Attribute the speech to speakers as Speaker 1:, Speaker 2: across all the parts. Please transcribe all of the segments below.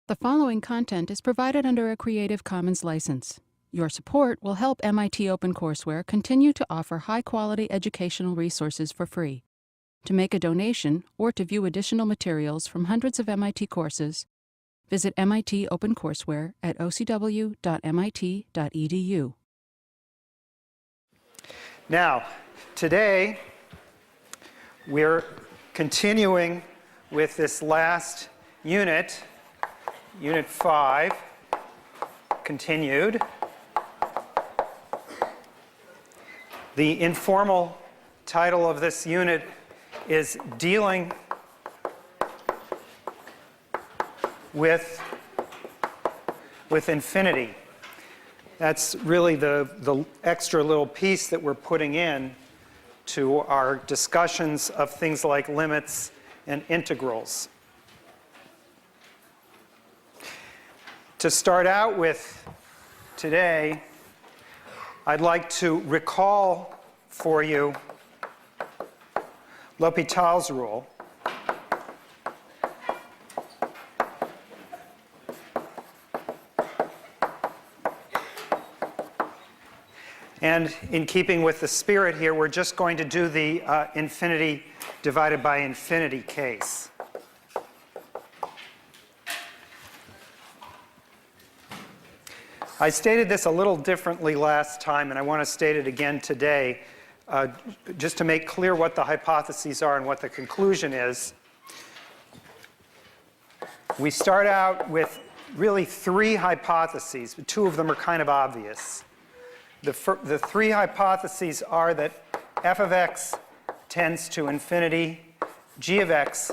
Speaker 1: The following content is provided under a Creative Commons license. Your support will help MIT OpenCourseware continue to offer high-quality educational resources for free. To make a donation or to view additional materials from hundreds of MIT courses, visit MIT OpenCourseware at ocw.mit.edu.
Speaker 2: Now, today, we're continuing with this last unit, Unit 5, continued. The informal title of this unit is Dealing with Infinity. That's really the extra little piece that we're putting in to our discussions of things like limits and integrals. To start out with today, I'd like to recall for you L'Hopital's rule. And in keeping with the spirit here, we're just going to do the infinity divided by infinity case. I stated this a little differently last time, and I want to state it again today, just to make clear what the hypotheses are and what the conclusion is. We start out with really three hypotheses, but two of them are kind of obvious. The three hypotheses are that f of x tends to infinity, g of x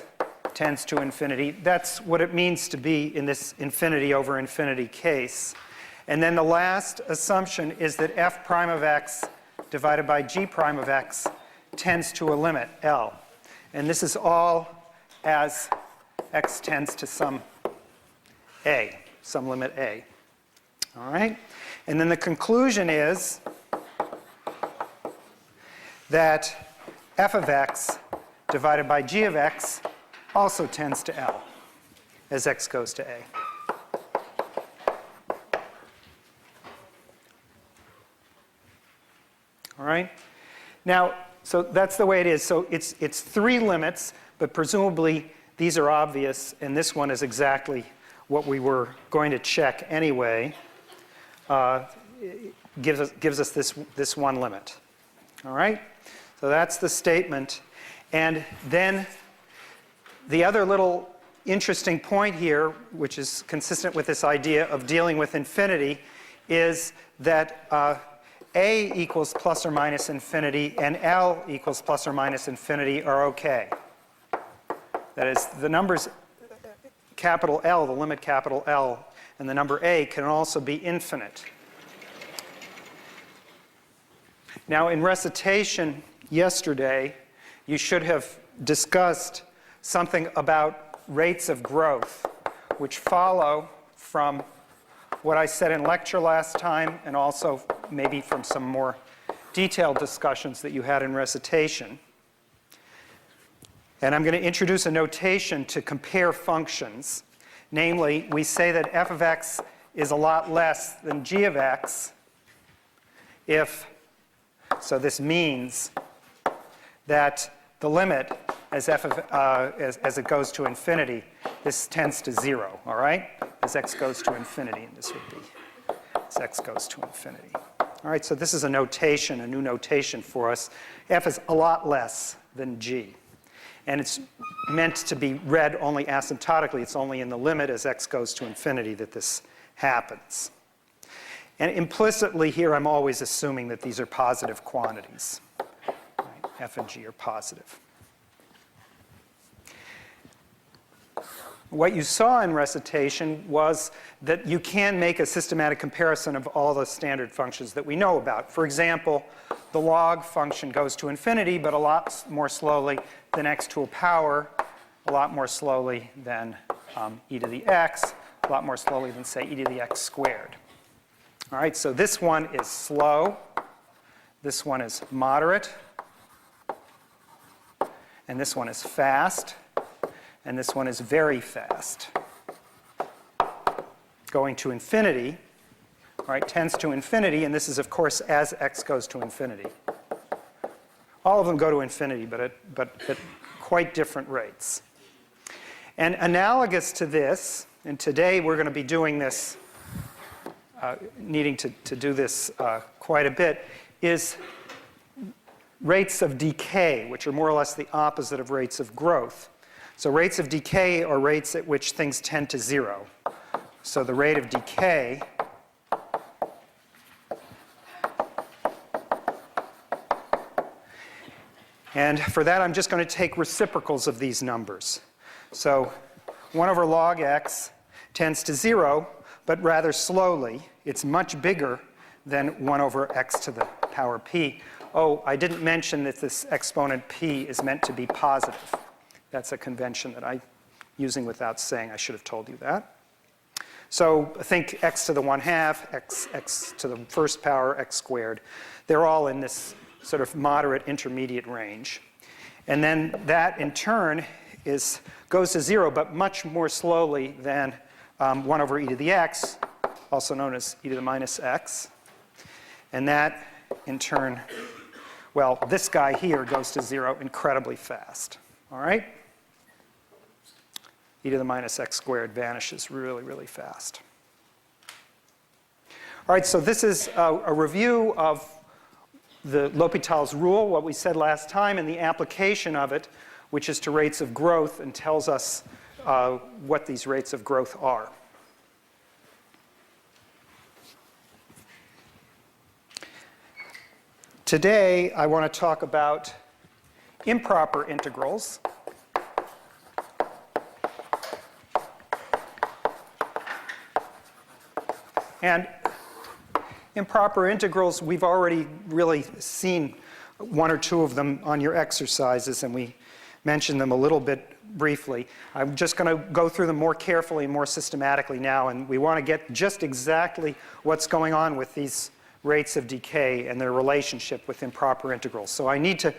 Speaker 2: tends to infinity. That's what it means to be in this infinity over infinity case. And then the last assumption is that f prime of x divided by g prime of x tends to a limit, L. And this is all as x tends to some a, some limit a. All right? And then the conclusion is that f of x divided by g of x also tends to L as x goes to a. All right? Now, so that's the way it is. So it's three limits, but presumably these are obvious, and this one is exactly what we were going to check anyway. Gives us this one limit. All right? So that's the statement. And then the other little interesting point here, which is consistent with this idea of dealing with infinity, is that a equals plus or minus infinity and L equals plus or minus infinity are okay. That is, the numbers capital L, the limit capital L, and the number a can also be infinite. Now, in recitation yesterday, you should have discussed something about rates of growth, which follow from what I said in lecture last time, and also maybe from some more detailed discussions that you had in recitation. And I'm going to introduce a notation to compare functions. Namely, we say that f of x is a lot less than g of x if, so this means that the limit as f of, as it goes to infinity, this tends to 0, all right? As x goes to infinity, and this would be as x goes to infinity. All right, so this is a notation, a new notation for us. F is a lot less than g. And it's meant to be read only asymptotically. It's only in the limit as x goes to infinity that this happens. And implicitly here, I'm always assuming that these are positive quantities. Right? F and g are positive. What you saw in recitation was that you can make a systematic comparison of all the standard functions that we know about. For example, the log function goes to infinity, but a lot more slowly than x to a power, a lot more slowly than e to the x, a lot more slowly than, say, e to the x squared. All right, so this one is slow. This one is moderate. And this one is fast. And this one is very fast. going to infinity, right, tends to infinity, and this is, of course, as x goes to infinity. All of them go to infinity, but at quite different rates. And analogous to this, and today we're going to be doing this, needing to do this quite a bit, is rates of decay, which are more or less the opposite of rates of growth. So rates of decay are rates at which things tend to zero. So the rate of decay and for that I'm just going to take reciprocals of these numbers. So 1 over log x tends to 0, but rather slowly. It's much bigger than 1 over x to the power p. Oh, I didn't mention that this exponent p is meant to be positive. That's a convention that I'm using without saying. I should have told you that. So think x to the 1/2, x to the first power, x squared. They're all in this sort of moderate intermediate range. And then that, in turn, goes to 0, but much more slowly than 1 over e to the x, also known as e to the minus x. And that, in turn, well, this guy here goes to 0 incredibly fast. All right? E to the minus x squared vanishes really, really fast. All right, so this is a review of the L'Hopital's rule, what we said last time, and the application of it, which is to rates of growth and tells us what these rates of growth are. Today, I want to talk about improper integrals. And improper integrals, we've already really seen 1 or 2 of them on your exercises, and we mentioned them a little bit briefly. I'm just going to go through them more carefully and more systematically now, and we want to get just exactly what's going on with these rates of decay and their relationship with improper integrals. So I need to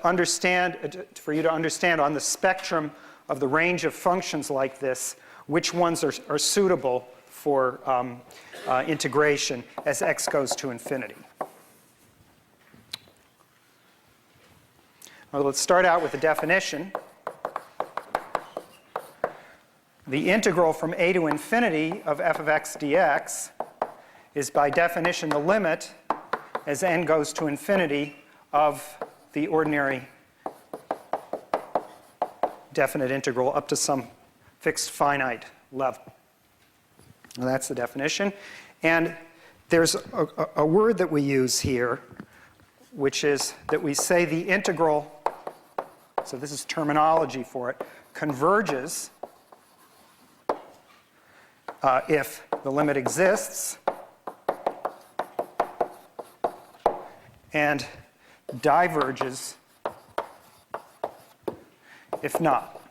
Speaker 2: understand, for you to understand on the spectrum of the range of functions like this, which ones are suitable for integration as x goes to infinity. Well, let's start out with the definition. The integral from a to infinity of f of x dx is by definition the limit as n goes to infinity of the ordinary definite integral up to some fixed finite level. And that's the definition. And there's a word that we use here, which is that we say the integral, so this is terminology for it, converges if the limit exists and diverges if not.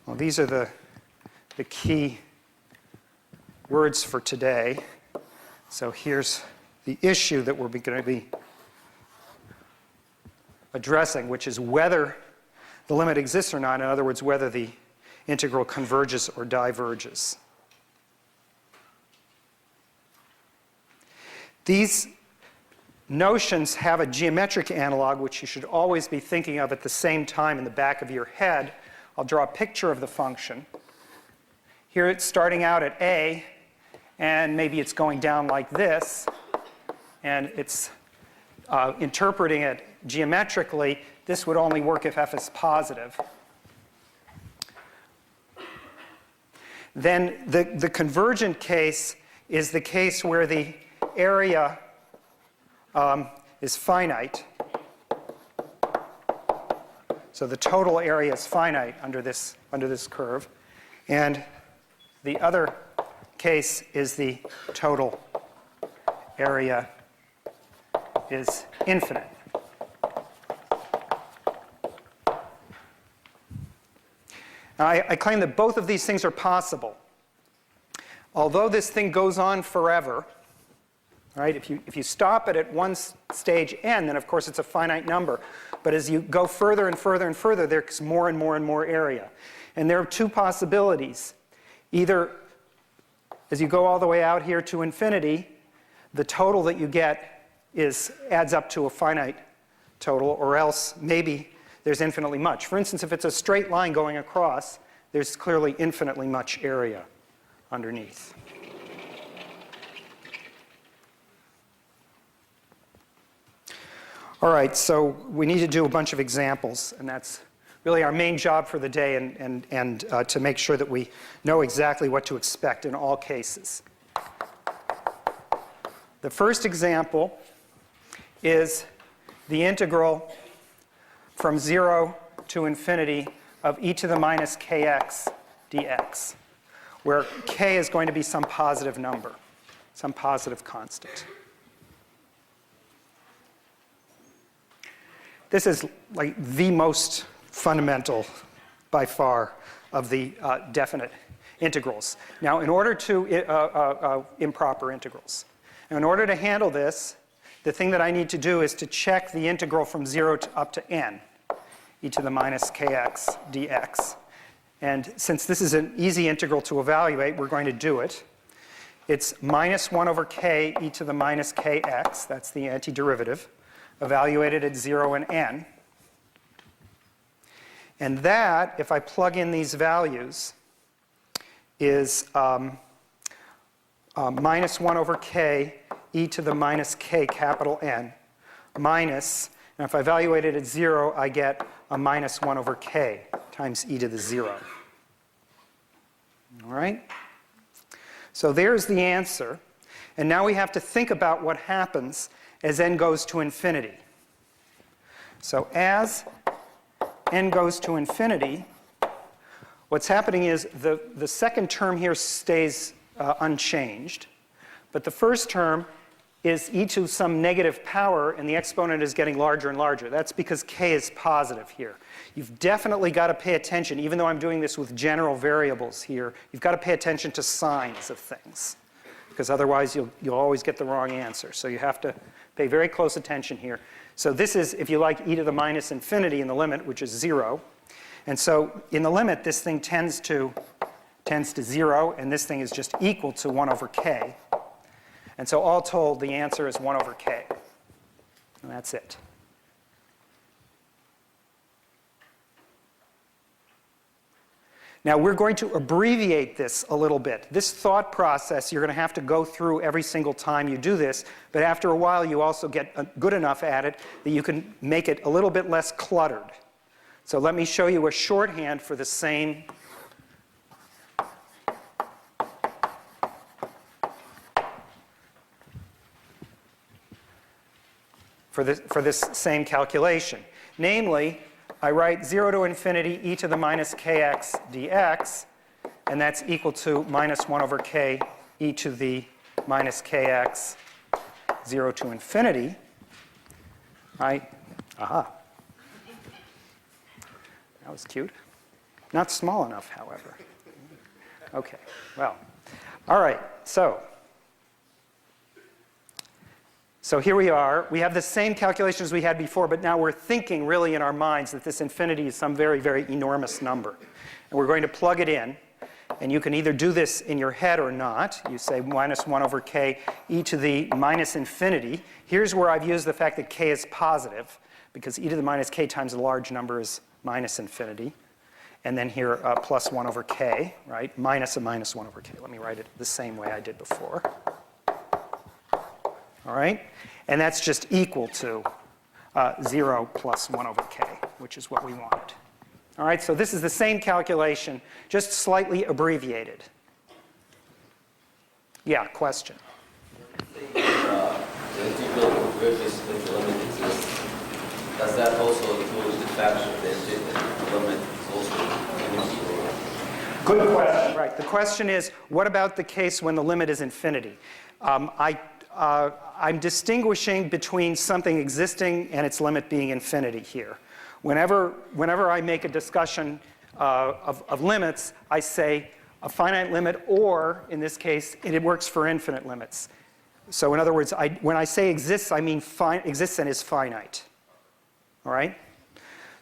Speaker 2: Well, these are the key words for today. So here's the issue that we're going to be addressing, which is whether the limit exists or not. In other words, whether the integral converges or diverges. These notions have a geometric analog, which you should always be thinking of at the same time in the back of your head. I'll draw a picture of the function. Here it's starting out at a, and maybe it's going down like this, and it's interpreting it geometrically. This would only work if f is positive. Then the convergent case is the case where the area is finite. So the total area is finite under this curve. And the other case is the total area is infinite. Now, I claim that both of these things are possible. Although this thing goes on forever, right? If you stop it at one stage n, then of course it's a finite number. But as you go further and further and further, there's more and more and more area. And there are two possibilities. Either as you go all the way out here to infinity, the total that you get adds up to a finite total, or else maybe there's infinitely much. For instance, if it's a straight line going across, there's clearly infinitely much area underneath. All right, so we need to do a bunch of examples, and that's really our main job for the day, and to make sure that we know exactly what to expect in all cases. The first example is the integral from 0 to infinity of e to the minus kx dx, where k is going to be some positive number, some positive constant. This is like the most fundamental, by far, of the definite integrals. Now, in order to improper integrals. Now, in order to handle this, the thing that I need to do is to check the integral from 0 up to n, e to the minus kx dx. And since this is an easy integral to evaluate, we're going to do it. It's minus 1 over k e to the minus kx, that's the antiderivative, evaluated at 0 and n. And that, if I plug in these values, is minus 1 over k e to the minus k capital N minus, and if I evaluate it at 0, I get a minus 1 over k times e to the 0. All right? So there's the answer. And now we have to think about what happens as n goes to infinity. So as n goes to infinity, what's happening is the second term here stays unchanged, but the first term is e to some negative power, and the exponent is getting larger and larger. That's because k is positive here. You've definitely got to pay attention, even though I'm doing this with general variables here, you've got to pay attention to signs of things, because otherwise you'll always get the wrong answer. So you have to pay very close attention here. So this is, if you like, e to the minus infinity in the limit, which is 0. And so in the limit, this thing tends to 0, and this thing is just equal to 1 over k. And so all told, the answer is 1 over k. And that's it. Now we're going to abbreviate this a little bit. This thought process you're going to have to go through every single time you do this, but after a while you also get good enough at it that you can make it a little bit less cluttered. So let me show you a shorthand for the same for this same calculation. Namely, I write 0 to infinity e to the minus kx dx, and that's equal to minus 1 over k e to the minus kx 0 to infinity. Right? Aha. That was cute. Not small enough, however. Okay, well, all right, so here we are. We have the same calculations we had before, but now we're thinking really in our minds that this infinity is some very, very enormous number. And we're going to plug it in. And you can either do this in your head or not. You say minus 1 over k e to the minus infinity. Here's where I've used the fact that k is positive, because e to the minus k times a large number is minus infinity. And then here, plus 1 over k, right? Minus a minus 1 over k. Let me write it the same way I did before. All right? And that's just equal to 0 plus 1 over k, which is what we wanted. All right, so this is the same calculation, just slightly abbreviated. Yeah, question?
Speaker 3: The integral where this limit exists, does that also include the fact that the limit is also infinity?
Speaker 2: Good question. Right. The question is, what about the case when the limit is infinity? I'm distinguishing between something existing and its limit being infinity here. Whenever I make a discussion of limits, I say a finite limit, or in this case, it works for infinite limits. So in other words, when I say exists, I mean exists and is finite. All right?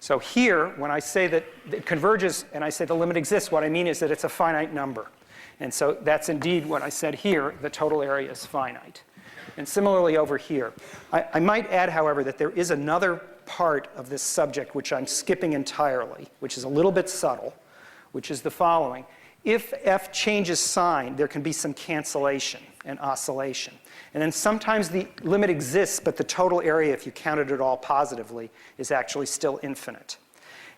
Speaker 2: So here, when I say that it converges and I say the limit exists, what I mean is that it's a finite number. And so that's indeed what I said here, the total area is finite. And similarly over here. I might add, however, that there is another part of this subject which I'm skipping entirely, which is a little bit subtle, which is the following. If f changes sign, there can be some cancellation and oscillation. And then sometimes the limit exists, but the total area, if you counted it all positively, is actually still infinite.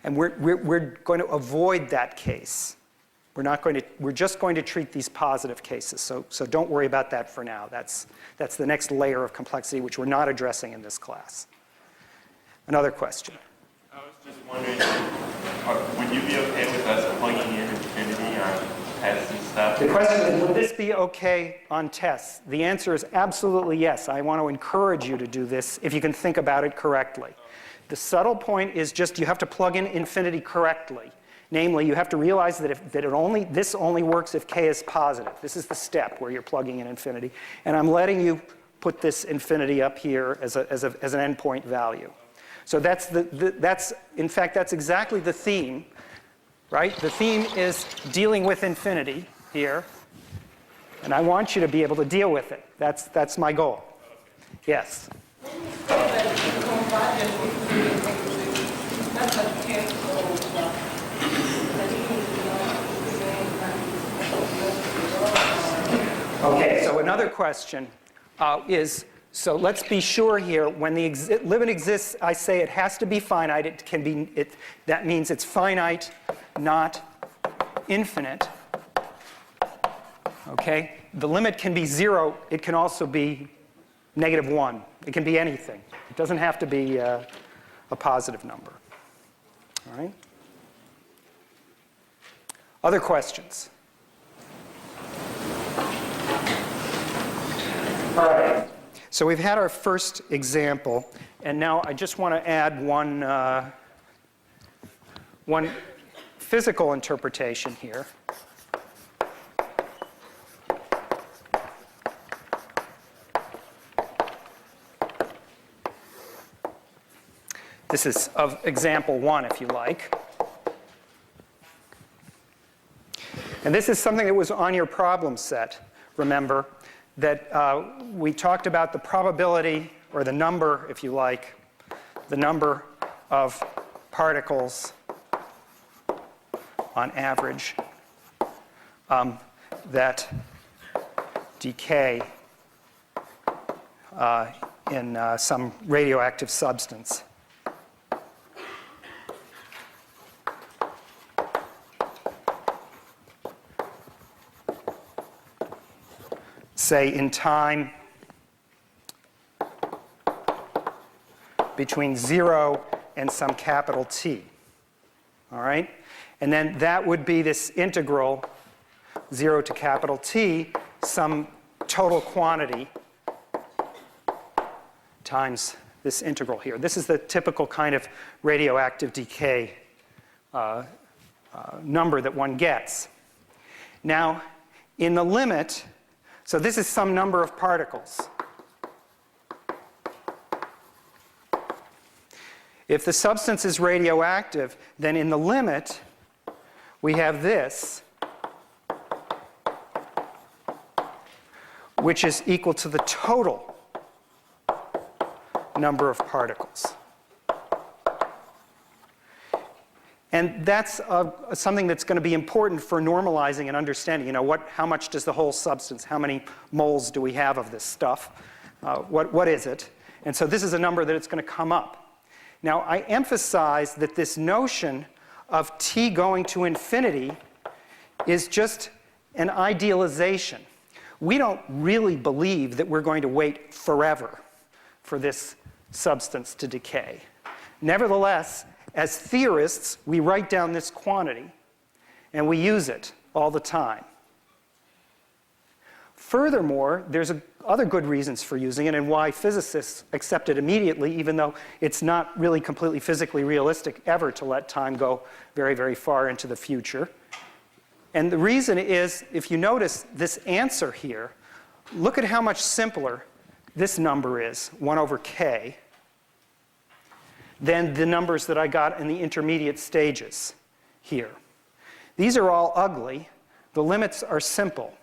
Speaker 2: And we're going to avoid that case. We're just going to treat these positive cases. So don't worry about that for now. That's the next layer of complexity, which we're not addressing in this class. Another question.
Speaker 4: I was just wondering, would you be okay with us plugging in infinity on tests and stuff?
Speaker 2: The question is, would this be okay on tests? The answer is absolutely yes. I want to encourage you to do this if you can think about it correctly. The subtle point is just you have to plug in infinity correctly. Namely, you have to realize that this only works if k is positive. This is the step where you're plugging in infinity. And I'm letting you put this infinity up here as an endpoint value. So in fact, that's exactly the theme, right? The theme is dealing with infinity here. And I want you to be able to deal with it. That's my goal. Yes? Okay, so another question is, so let's be sure here, when the limit exists, I say it has to be finite. That means it's finite, not infinite. Okay? The limit can be 0. It can also be -1. It can be anything. It doesn't have to be a positive number. All right? Other questions? All right. So we've had our first example, and now I just want to add one physical interpretation here. This is of example 1, if you like. And this is something that was on your problem set, remember, that we talked about the probability, or the number, if you like, the number of particles on average that decay in some radioactive substance. Say in time between 0 and some capital T. All right? And then that would be this integral, 0 to capital T, some total quantity times this integral here. This is the typical kind of radioactive decay number that one gets. Now, in the limit, so this is some number of particles. If the substance is radioactive, then in the limit, we have this, which is equal to the total number of particles. And that's something that's going to be important for normalizing and understanding. You know, how much does the whole substance, how many moles do we have of this stuff? What is it? And so this is a number that it's going to come up. Now, I emphasize that this notion of T going to infinity is just an idealization. We don't really believe that we're going to wait forever for this substance to decay. Nevertheless, as theorists, we write down this quantity, and we use it all the time. Furthermore, there's other good reasons for using it and why physicists accept it immediately, even though it's not really completely physically realistic ever to let time go very, very far into the future. And the reason is, if you notice this answer here, look at how much simpler this number is, 1 over k. than the numbers that I got in the intermediate stages here. These are all ugly. The limits are simple.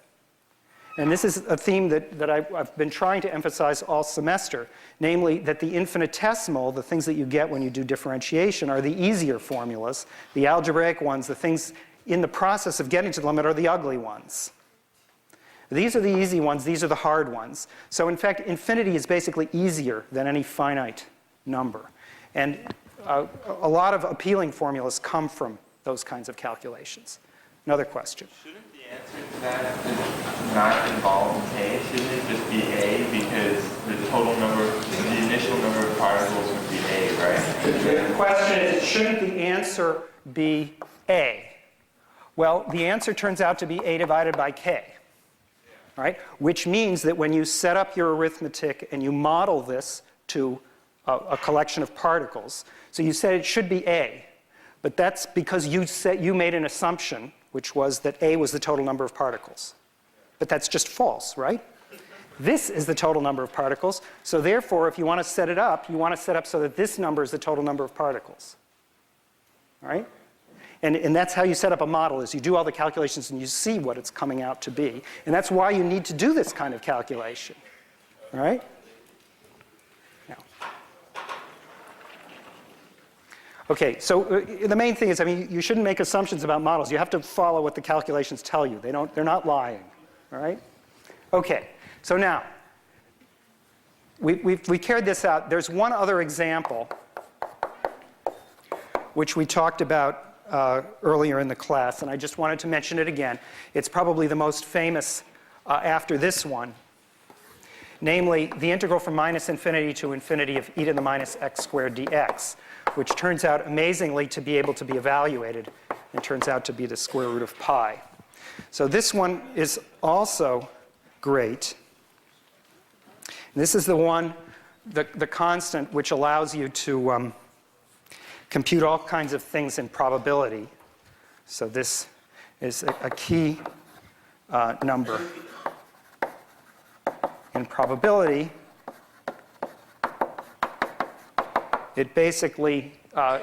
Speaker 2: And this is a theme that I've been trying to emphasize all semester, namely that the infinitesimal, the things that you get when you do differentiation, are the easier formulas. The algebraic ones, the things in the process of getting to the limit, are the ugly ones. These are the easy ones, these are the hard ones. So in fact, infinity is basically easier than any finite number. And a lot of appealing formulas come from those kinds of calculations. Another question.
Speaker 4: Shouldn't the answer to that not involve k? Shouldn't it just be a, because the total number, the initial number of particles would be a, right?
Speaker 2: The question is, shouldn't the answer be a? Well, the answer turns out to be a divided by k. Right? Which means that when you set up your arithmetic and you model this to a collection of particles, so you said it should be a, but that's because you made an assumption, which was that a was the total number of particles. But that's just false, right? This is the total number of particles, so therefore, if you want to set it up, you want to set up so that this number is the total number of particles. All right? And that's how you set up a model, is you do all the calculations and you see what it's coming out to be. And that's why you need to do this kind of calculation. All right? Now. Okay, so the main thing is, I mean, you shouldn't make assumptions about models. You have to follow what the calculations tell you. They're not lying. All right? Okay, so now, we carried this out. There's one other example which we talked about earlier in the class, and I just wanted to mention it again. It's probably the most famous after this one, namely the integral from minus infinity to infinity of e to the minus x squared dx, which turns out amazingly to be able to be evaluated and turns out to be the square root of pi. So this one is also great. And this is the one, the constant, which allows you to compute all kinds of things in probability. So this is a key number in probability. It basically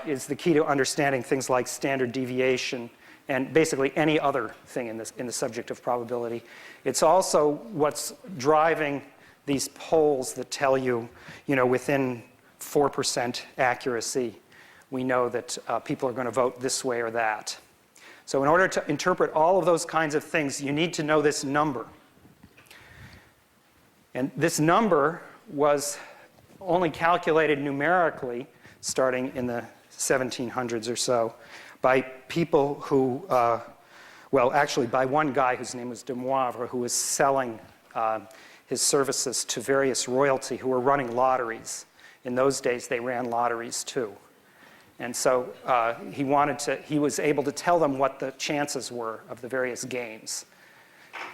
Speaker 2: is the key to understanding things like standard deviation and basically any other thing in the subject of probability. It's also what's driving these polls that tell you, within 4% accuracy, we know that people are going to vote this way or that. So in order to interpret all of those kinds of things, you need to know this number. And this number was only calculated numerically starting in the 1700s or so by people who, well, actually by one guy whose name was de Moivre, who was selling his services to various royalty who were running lotteries. In those days, they ran lotteries too. And so he was able to tell them what the chances were of the various games.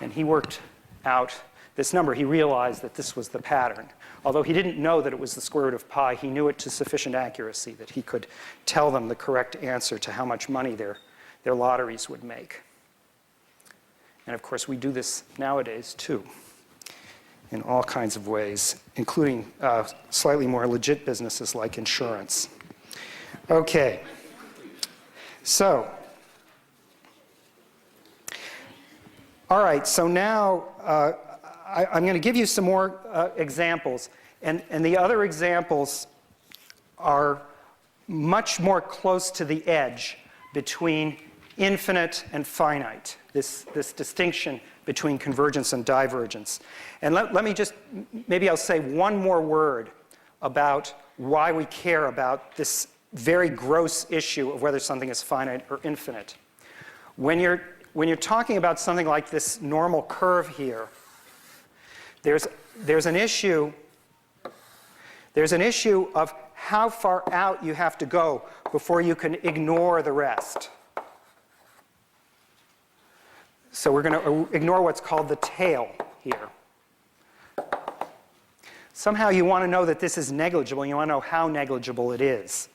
Speaker 2: And he worked out this number. He realized that this was the pattern. Although he didn't know that it was the square root of pi, he knew it to sufficient accuracy that he could tell them the correct answer to how much money their lotteries would make. And of course, we do this nowadays too, in all kinds of ways, including slightly more legit businesses like insurance. Okay, so, all right, so now I'm going to give you some more examples, and the other examples are much more close to the edge between infinite and finite, this distinction between convergence and divergence. And let me just, maybe I'll say one more word about why we care about this very gross issue of whether something is finite or infinite. When you're talking about something like this normal curve here, there's an issue of how far out you have to go before you can ignore the rest. So we're going to ignore what's called the tail here. Somehow you want to know that this is negligible. You want to know how negligible it is.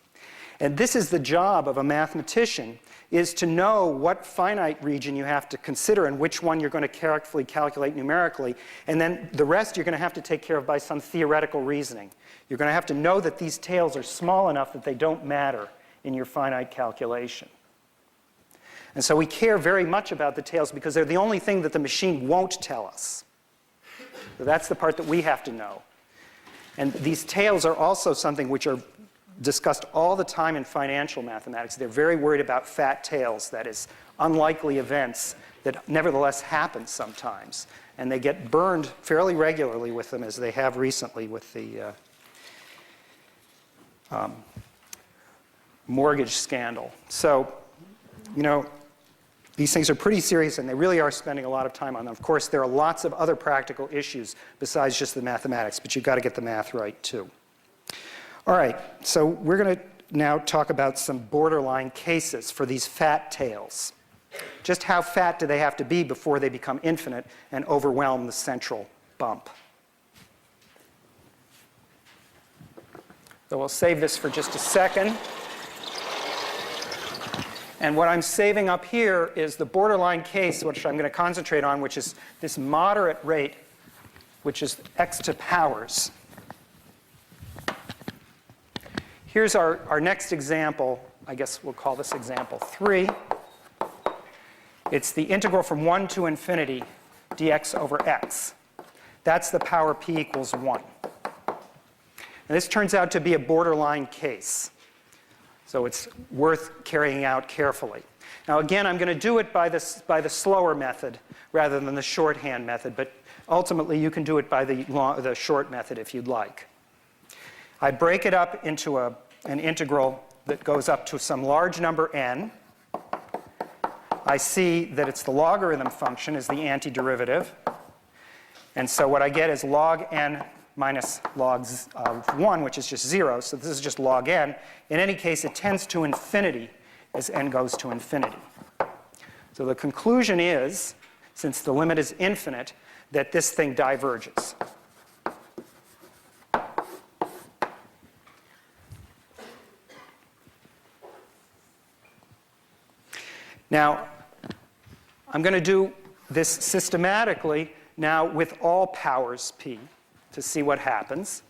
Speaker 2: And this is the job of a mathematician, is to know what finite region you have to consider and which one you're going to carefully calculate numerically. And then the rest you're going to have to take care of by some theoretical reasoning. You're going to have to know that these tails are small enough that they don't matter in your finite calculation. And so we care very much about the tails because they're the only thing that the machine won't tell us. So that's the part that we have to know. And these tails are also something which are discussed all the time in financial mathematics. They're very worried about fat tails, that is, unlikely events that nevertheless happen sometimes. And they get burned fairly regularly with them, as they have recently with the mortgage scandal. So, you know, these things are pretty serious, and they really are spending a lot of time on them. Of course, there are lots of other practical issues besides just the mathematics, but you've got to get the math right, too. All right, so we're going to now talk about some borderline cases for these fat tails. Just how fat do they have to be before they become infinite and overwhelm the central bump? So we'll save this for just a second. And what I'm saving up here is the borderline case, which I'm going to concentrate on, which is this moderate rate, which is x to powers. Here's our next example. I guess we'll call this example 3. It's the integral from 1 to infinity dx over x. That's the power p equals 1. And this turns out to be a borderline case. So it's worth carrying out carefully. Now again, I'm going to do it by the slower method rather than the shorthand method, but ultimately you can do it by the short method if you'd like. I break it up into an integral that goes up to some large number n. I see that it's the logarithm function is the antiderivative. And so what I get is log n minus log 1, which is just 0. So this is just log n. In any case, it tends to infinity as n goes to infinity. So the conclusion is, since the limit is infinite, that this thing diverges. Now, I'm going to do this systematically now with all powers p to see what happens.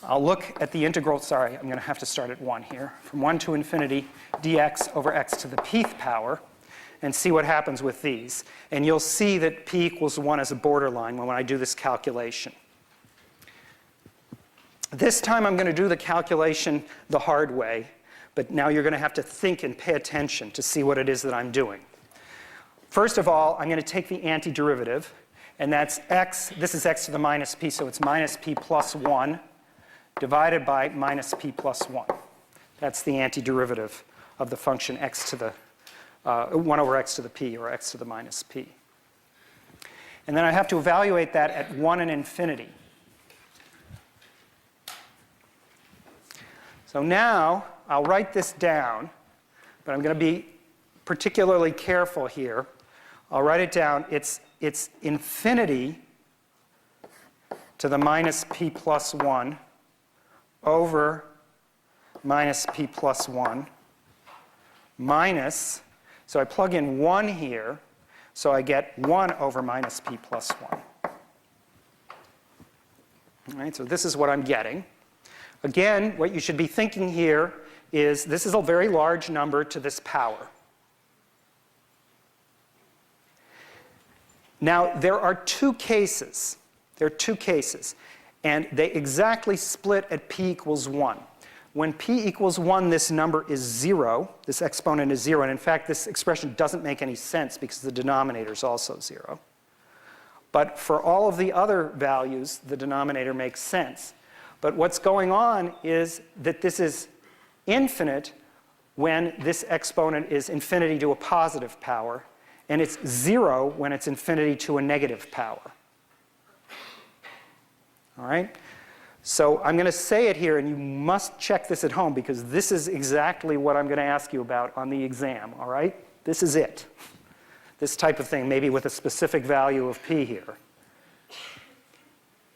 Speaker 2: I'll look at the integral, sorry, I'm going to have to start at 1 here, from 1 to infinity dx over x to the pth power, and see what happens with these. And you'll see that p equals 1 as a borderline when I do this calculation. This time I'm going to do the calculation the hard way, but now you're going to have to think and pay attention to see what it is that I'm doing. First of all, I'm going to take the antiderivative, and that's x, this is x to the minus p, so it's minus p plus 1 divided by minus p plus 1. That's the antiderivative of the function x to the 1 over x to the p, or x to the minus p. And then I have to evaluate that at 1 and infinity. So now I'll write this down, but I'm going to be particularly careful here. I'll write it down. It's infinity to the minus p plus 1 over minus p plus 1 minus, so I plug in 1 here, so I get 1 over minus p plus 1. All right, so this is what I'm getting. Again, what you should be thinking here is this is a very large number to this power. Now, there are two cases. There are two cases. And they exactly split at p equals 1. When p equals 1, this number is 0. This exponent is 0. And in fact, this expression doesn't make any sense because the denominator is also 0. But for all of the other values, the denominator makes sense. But what's going on is that this is infinite when this exponent is infinity to a positive power, and it's 0 when it's infinity to a negative power. All right? So I'm going to say it here, and you must check this at home, because this is exactly what I'm going to ask you about on the exam. All right? This is it. This type of thing, maybe with a specific value of p here.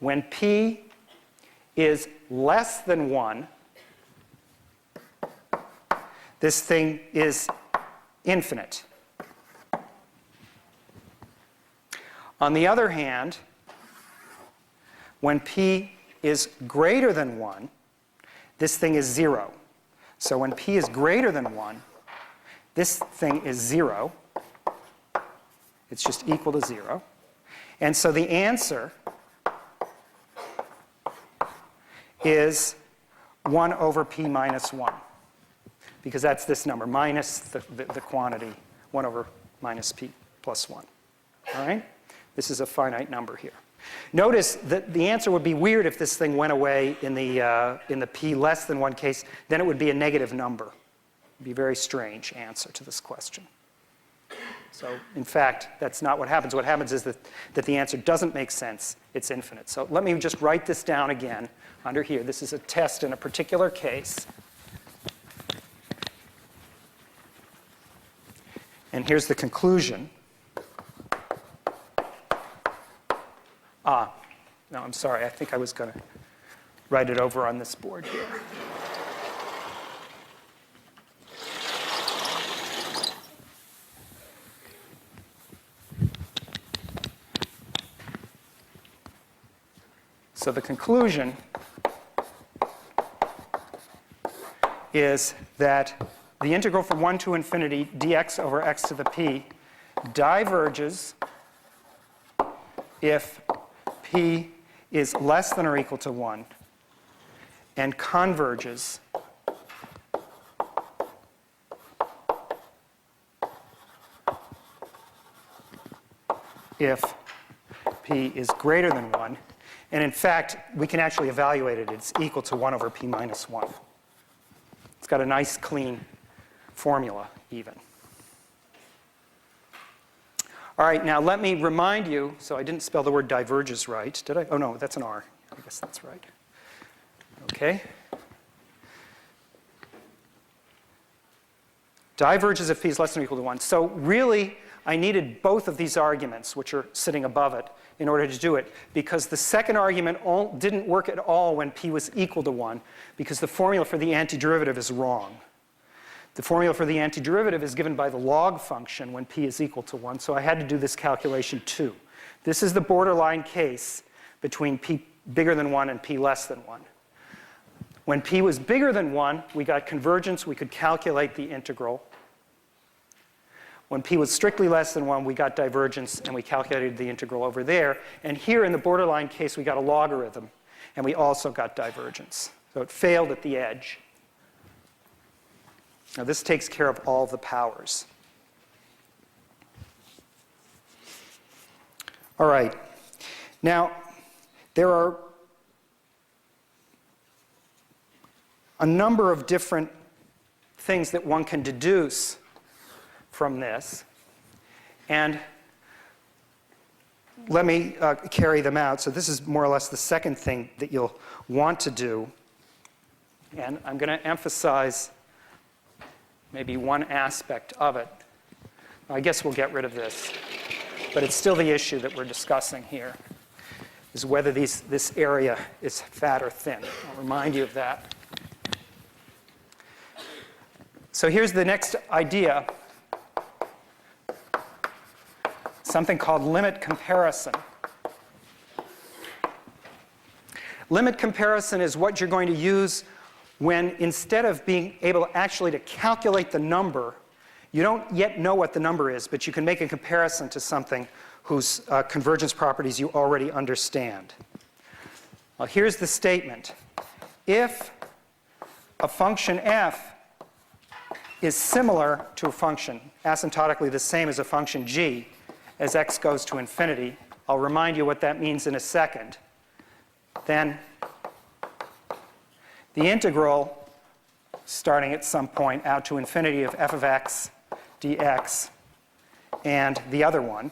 Speaker 2: When p is less than 1, this thing is infinite. On the other hand, when p is greater than 1, this thing is 0. So when p is greater than 1, this thing is 0. It's just equal to 0. And so the answer is 1 over p minus 1, because that's this number, minus the quantity, 1 over minus p plus 1. All right? This is a finite number here. Notice that the answer would be weird if this thing went away in the p less than 1 case. Then it would be a negative number. It would be a very strange answer to this question. So, in fact, that's not what happens. What happens is that the answer doesn't make sense. It's infinite. So let me just write this down again under here. This is a test in a particular case. And here's the conclusion. No, I'm sorry. I think I was going to write it over on this board here. So the conclusion is that the integral from 1 to infinity dx over x to the p diverges if p is less than or equal to 1 and converges if p is greater than 1. And in fact, we can actually evaluate it. It's equal to 1 over p minus 1. It's got a nice, clean formula, even. All right, now let me remind you, so I didn't spell the word diverges right, did I? Oh, no, that's an R. I guess that's right. Okay. Diverges if p is less than or equal to 1. So really, I needed both of these arguments, which are sitting above it, in order to do it, because the second argument didn't work at all when p was equal to 1, because the formula for the antiderivative is wrong. The formula for the antiderivative is given by the log function when p is equal to 1, so I had to do this calculation too. This is the borderline case between p bigger than 1 and p less than 1. When p was bigger than 1, we got convergence. We could calculate the integral. When p was strictly less than 1, we got divergence, and we calculated the integral over there. And here in the borderline case, we got a logarithm, and we also got divergence. So it failed at the edge. Now this takes care of all the powers. All right. Now, there are a number of different things that one can deduce from this. And let me carry them out. So this is more or less the second thing that you'll want to do. And I'm going to emphasize maybe one aspect of it. I guess we'll get rid of this. But it's still the issue that we're discussing here, is whether this area is fat or thin. I'll remind you of that. So here's the next idea, something called limit comparison. Limit comparison is what you're going to use when, instead of being able actually to calculate the number, you don't yet know what the number is, but you can make a comparison to something whose convergence properties you already understand. Well, here's the statement. If a function f is similar to a function, asymptotically the same as a function g, as x goes to infinity, I'll remind you what that means in a second, then the integral, starting at some point out to infinity of f of x dx, and the other one,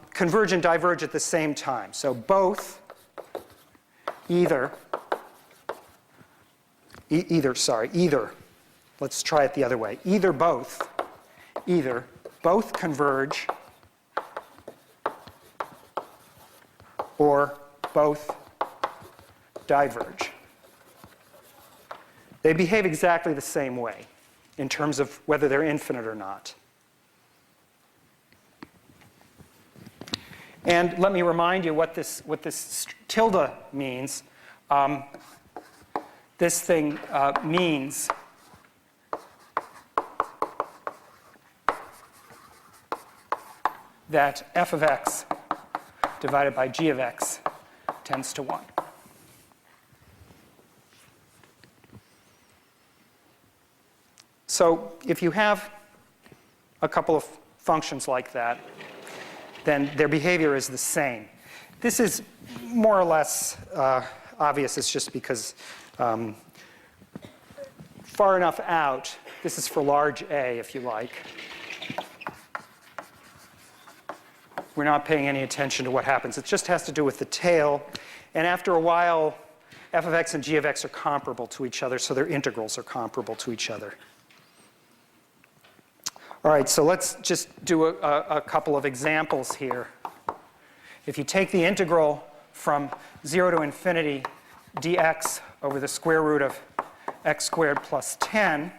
Speaker 2: converge and diverge at the same time. So both either, let's try it the other way. Either both converge or both diverge. They behave exactly the same way in terms of whether they're infinite or not. And let me remind you what this tilde means. This thing means that f of x divided by g of x tends to 1. So if you have a couple of functions like that, then their behavior is the same. This is more or less obvious. It's just because far enough out, this is for large A, if you like. We're not paying any attention to what happens. It just has to do with the tail. And after a while, f of x and g of x are comparable to each other, so their integrals are comparable to each other. All right, so let's just do a couple of examples here. If you take the integral from 0 to infinity dx over the square root of x squared plus 10,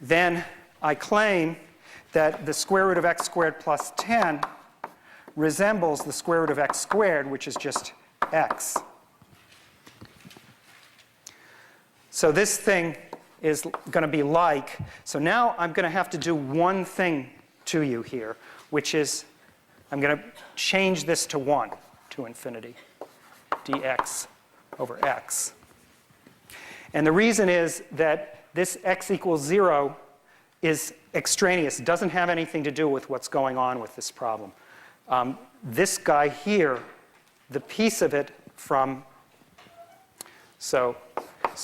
Speaker 2: then I claim that the square root of x squared plus 10 resembles the square root of x squared, which is just x. So this thing is going to be like, so now I'm going to have to do one thing to you here, which is I'm going to change this to 1 to infinity, dx over x. And the reason is that this x equals 0 is extraneous. It doesn't have anything to do with what's going on with this problem. This guy here, the piece of it from, so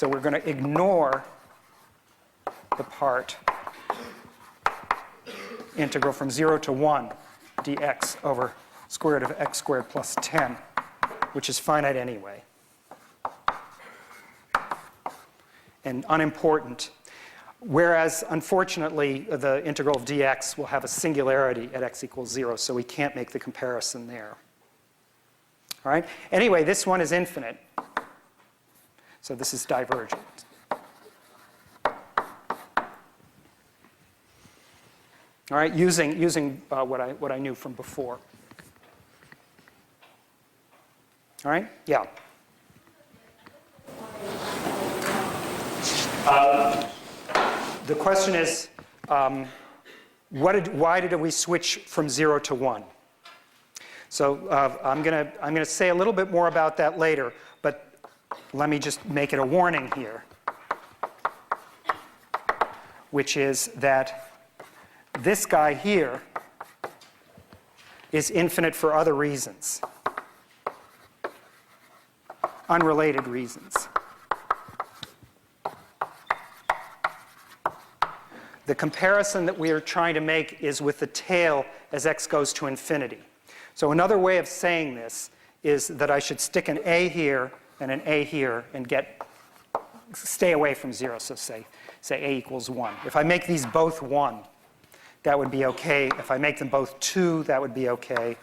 Speaker 2: we're going to ignore the part integral from 0 to 1 dx over square root of x squared plus 10, which is finite anyway and unimportant. Whereas, unfortunately, the integral of dx will have a singularity at x equals 0, so we can't make the comparison there. All right? Anyway, this one is infinite, so this is divergent. All right, using what I knew from before. All right? Yeah. The question is, why did we switch from 0 to 1? So I'm going to say a little bit more about that later, but let me just make it a warning here, which is that this guy here is infinite for other reasons, unrelated reasons. The comparison that we are trying to make is with the tail as x goes to infinity. So another way of saying this is that I should stick an a here and an a here and stay away from 0. So say a equals 1. If I make these both 1, that would be okay. If I make them both 2, that would be okay.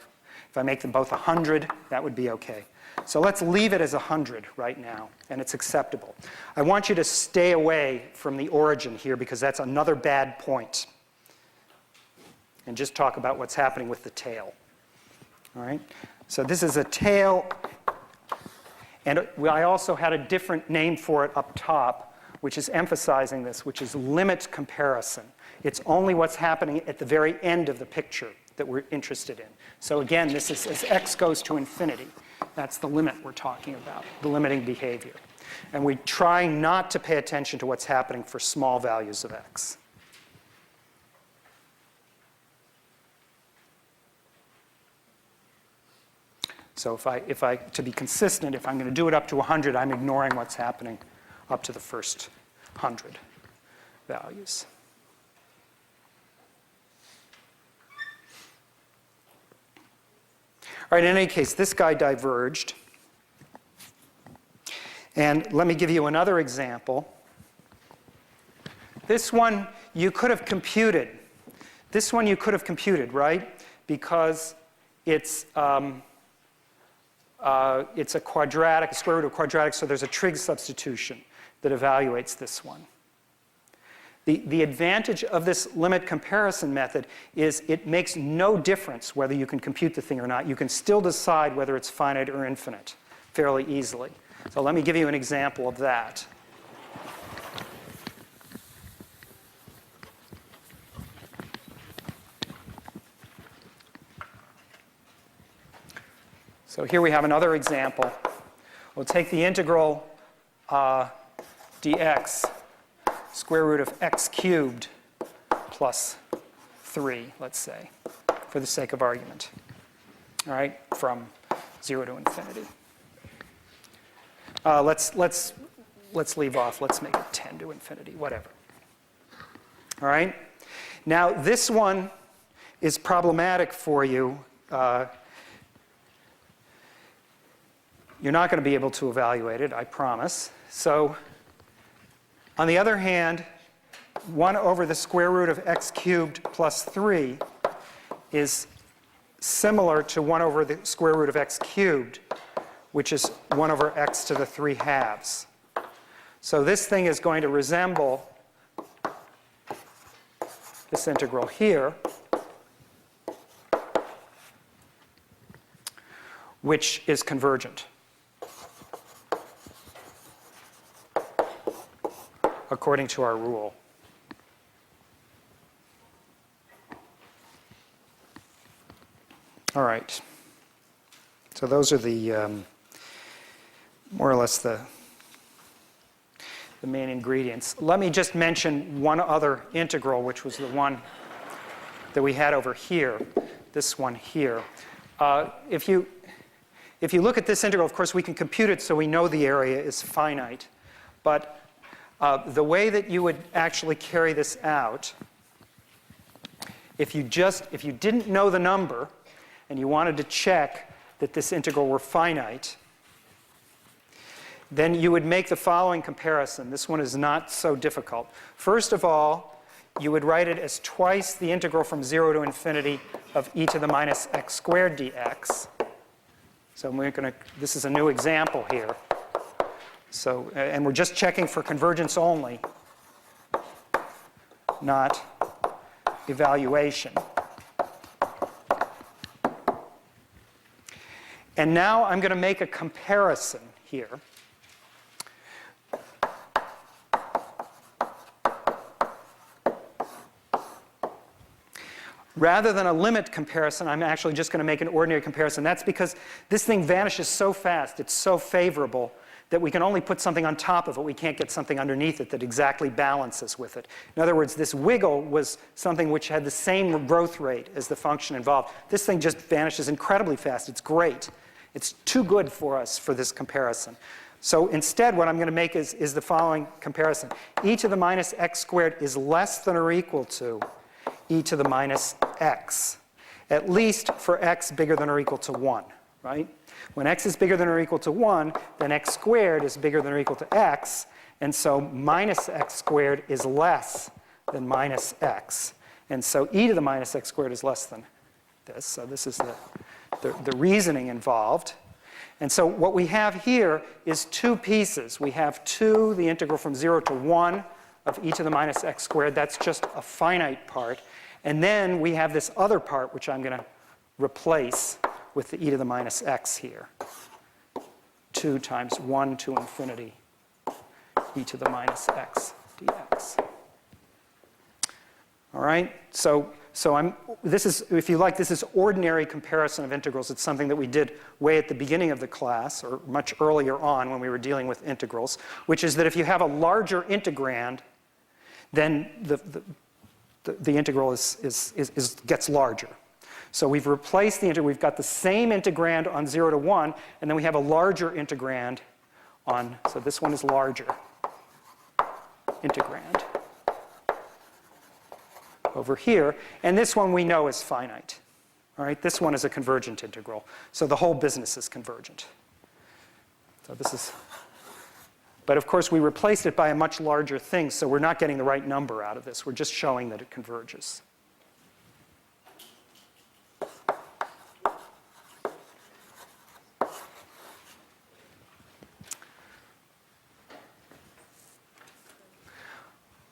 Speaker 2: If I make them both 100, that would be okay. So let's leave it as 100 right now, and it's acceptable. I want you to stay away from the origin here because that's another bad point. And just talk about what's happening with the tail. All right? So this is a tail, and I also had a different name for it up top, which is emphasizing this, which is limit comparison. It's only what's happening at the very end of the picture that we're interested in. So again, this is as x goes to infinity. That's the limit we're talking about, the limiting behavior. And we try not to pay attention to what's happening for small values of x. So to be consistent, if I'm going to do it up to 100, I'm ignoring what's happening up to the first 100 values. All right, in any case, this guy diverged. And let me give you another example. This one you could have computed. This one you could have computed, right? Because it's it's a quadratic, a square root of quadratic, so there's a trig substitution that evaluates this one. The advantage of this limit comparison method is it makes no difference whether you can compute the thing or not. You can still decide whether it's finite or infinite fairly easily. So let me give you an example of that. So here we have another example. We'll take the integral dx, square root of x cubed plus 3, let's say, for the sake of argument. All right, from 0 to infinity. Let's leave off. Let's make it 10 to infinity, whatever. All right. Now this one is problematic for you. You're not going to be able to evaluate it, I promise. So on the other hand, 1 over the square root of x cubed plus 3 is similar to 1 over the square root of x cubed, which is 1 over x to the 3/2. So this thing is going to resemble this integral here, which is convergent, according to our rule. All right. So those are the more or less the main ingredients. Let me just mention one other integral, which was the one that we had over here, this one here. If you look at this integral, of course, we can compute it so we know the area is finite. But the way that you would actually carry this out, if you didn't know the number and you wanted to check that this integral were finite, then you would make the following comparison. This one is not so difficult. First of all, you would write it as twice the integral from 0 to infinity of e to the minus x squared dx. So this is a new example here. So, and we're just checking for convergence only, not evaluation. And now I'm going to make a comparison here. Rather than a limit comparison, I'm actually just going to make an ordinary comparison. That's because this thing vanishes so fast, it's so favorable, that we can only put something on top of it. We can't get something underneath it that exactly balances with it. In other words, this wiggle was something which had the same growth rate as the function involved. This thing just vanishes incredibly fast. It's great. It's too good for us for this comparison. So instead, what I'm going to make is the following comparison. E to the minus x squared is less than or equal to e to the minus x, at least for x bigger than or equal to 1, right? When x is bigger than or equal to 1, then x squared is bigger than or equal to x, and so minus x squared is less than minus x. And so e to the minus x squared is less than this. So this is the reasoning involved. And so what we have here is two pieces. We have the integral from 0 to 1 of e to the minus x squared. That's just a finite part. And then we have this other part, which I'm going to replace with the e to the minus x here. 2 times 1 to infinity e to the minus x dx. All right? So this is, if you like, this is ordinary comparison of integrals. It's something that we did way at the beginning of the class, or much earlier on when we were dealing with integrals, which is that if you have a larger integrand, then the integral gets larger. So we've replaced the integral. We've got the same integrand on 0 to 1, and then we have a larger integrand on, so this one is larger integrand over here. And this one we know is finite. All right, this one is a convergent integral. So the whole business is convergent. So this is, but of course we replaced it by a much larger thing, so we're not getting the right number out of this. We're just showing that it converges.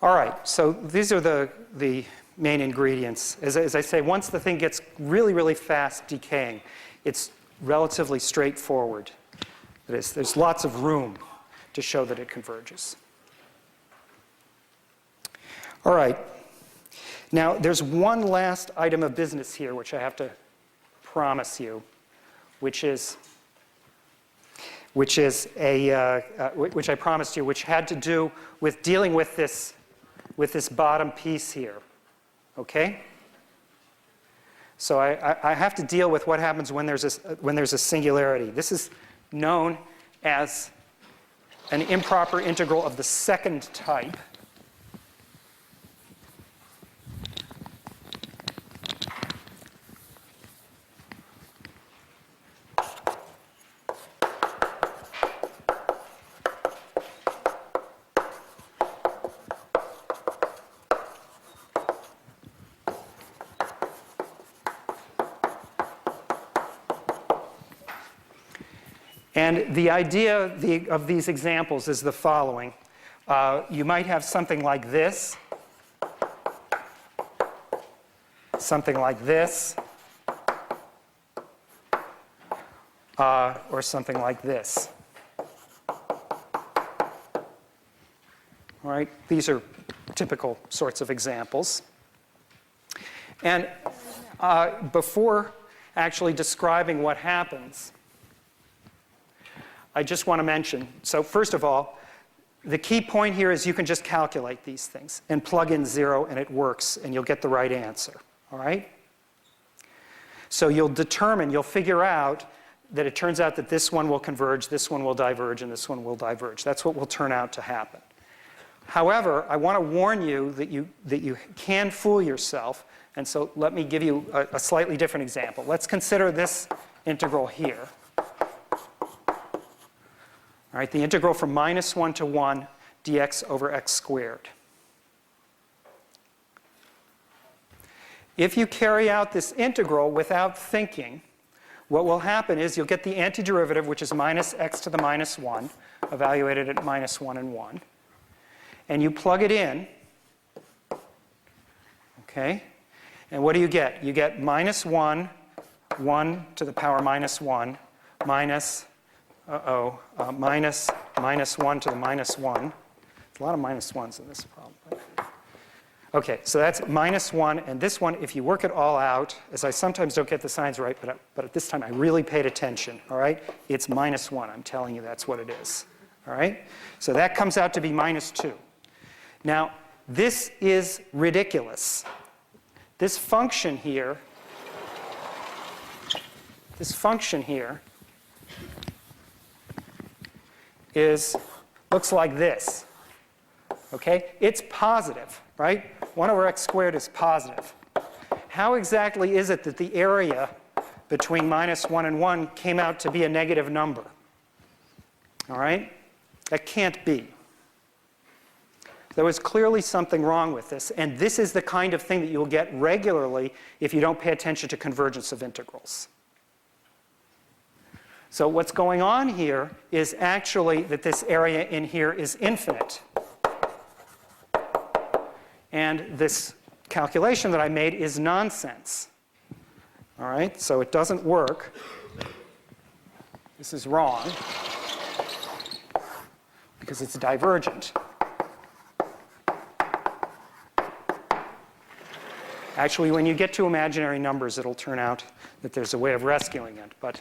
Speaker 2: All right, so these are the main ingredients. As I say, once the thing gets really, really fast decaying, it's relatively straightforward. There's lots of room to show that it converges. All right. Now, there's one last item of business here which I have to promise you, which I promised you, which had to do with dealing with this bottom piece here. Okay? So I have to deal with what happens when there's a singularity. This is known as an improper integral of the second type. And the idea of these examples is the following. You might have something like this, something like this, or something like this. All right, these are typical sorts of examples. And before actually describing what happens, I just want to mention, so first of all, the key point here is you can just calculate these things and plug in 0 and it works and you'll get the right answer, all right? So you'll figure out that it turns out that this one will converge, this one will diverge, and this one will diverge. That's what will turn out to happen. However, I want to warn you that you can fool yourself, and so let me give you a slightly different example. Let's consider this integral here. All right, the integral from -1 to 1 dx over x squared. If you carry out this integral without thinking, what will happen is you'll get the antiderivative, which is minus x to the minus 1, evaluated at -1 and 1. And you plug it in, okay? And what do you get? You get -1, 1 to the power -1, minus -1 to the -1. There's a lot of -1s in this problem. Okay, so that's -1, and this one, if you work it all out, as I sometimes don't get the signs right, but at this time I really paid attention, all right? It's -1. I'm telling you that's what it is, all right? So that comes out to be -2. Now, this is ridiculous. This function here looks like this, okay? It's positive, right? 1 over x squared is positive. How exactly is it that the area between -1 and 1 came out to be a negative number? All right? That can't be. There was clearly something wrong with this, and this is the kind of thing that you'll get regularly if you don't pay attention to convergence of integrals. So what's going on here is actually that this area in here is infinite. And this calculation that I made is nonsense. All right, so it doesn't work. This is wrong because it's divergent. Actually, when you get to imaginary numbers, it'll turn out that there's a way of rescuing it, but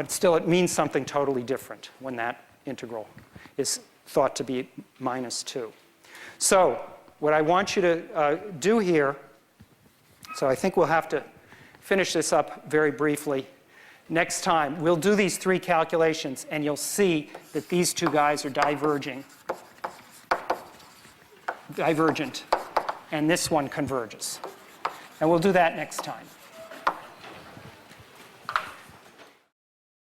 Speaker 2: still it means something totally different when that integral is thought to be -2. So what I want you to do here, so I think we'll have to finish this up very briefly. Next time, we'll do these 3 calculations, and you'll see that these 2 guys are divergent, and this one converges. And we'll do that next time.